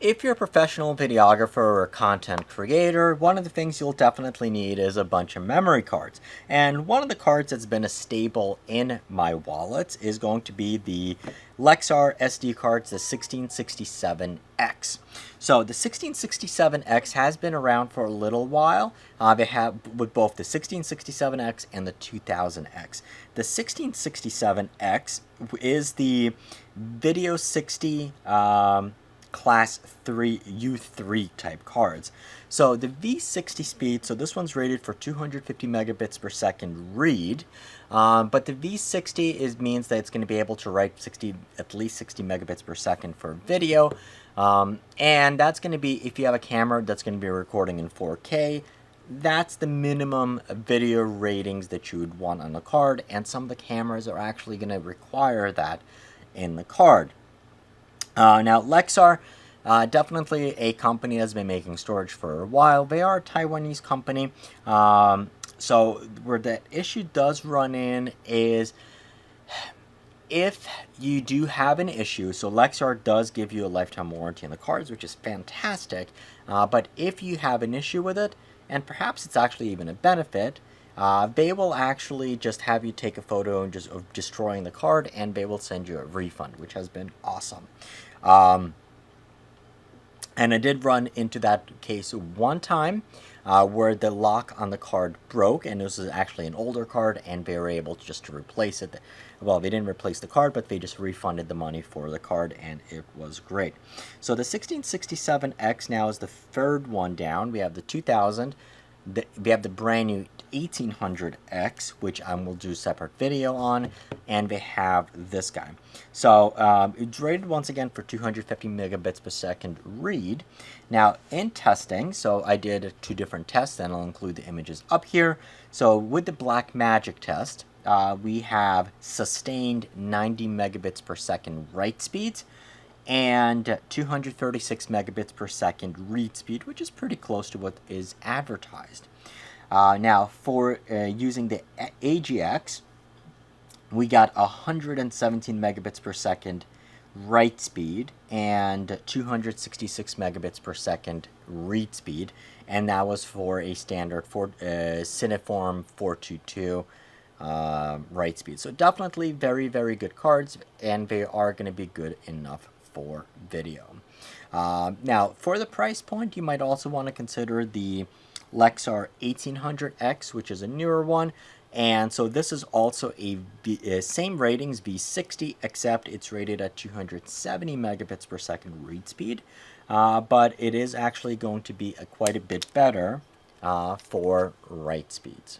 if you're a professional videographer or a content creator, one of the things you'll definitely need is a bunch of memory cards. And one of the cards that's been a staple in my wallets is going to be the Lexar SD cards, the 1667X. So the 1667X has been around for a little while. They have with both the 1667X and the 2000X. The 1667X is the Video 60 Class 3 U3 type cards. So the V60 speed, so this one's rated for 250 megabits per second read, but the V60 means that it's going to be able to write at least 60 megabits per second for video, and that's going to be, if you have a camera that's going to be recording in 4K, that's the minimum video ratings that you would want on the card, and some of the cameras are actually going to require that in the card. Now, Lexar, definitely a company that's been making storage for a while. They are a Taiwanese company. So where that issue does run in is if you do have an issue, so Lexar does give you a lifetime warranty on the cards, which is fantastic. But if you have an issue with it, and perhaps it's actually even a benefit, they will actually just have you take a photo and of destroying the card, and they will send you a refund, which has been awesome. And I did run into that case one time where the lock on the card broke, and this was actually an older card, and they were able to replace it. Well, they didn't replace the card, but they just refunded the money for the card, and it was great. So the 1667X now is the third one down. We have the 2000. We have the brand new 1800X, which I will do a separate video on, and we have this guy. So it's rated once again for 250 megabits per second read. Now in testing, so I did 2 different tests, and I'll include the images up here. So with the Black Magic test, we have sustained 90 megabits per second write speeds, and 236 megabits per second read speed, which is pretty close to what is advertised. Now, for using the AGX, we got 117 megabits per second write speed and 266 megabits per second read speed, and that was for a standard Cineform 422 write speed. So definitely very, very good cards, and they are going to be good enough for video. Now, for the price point, you might also want to consider the Lexar 1800X, which is a newer one. And so this is also a same ratings, V60, except it's rated at 270 megabits per second read speed. But it is actually going to be quite a bit better for write speeds.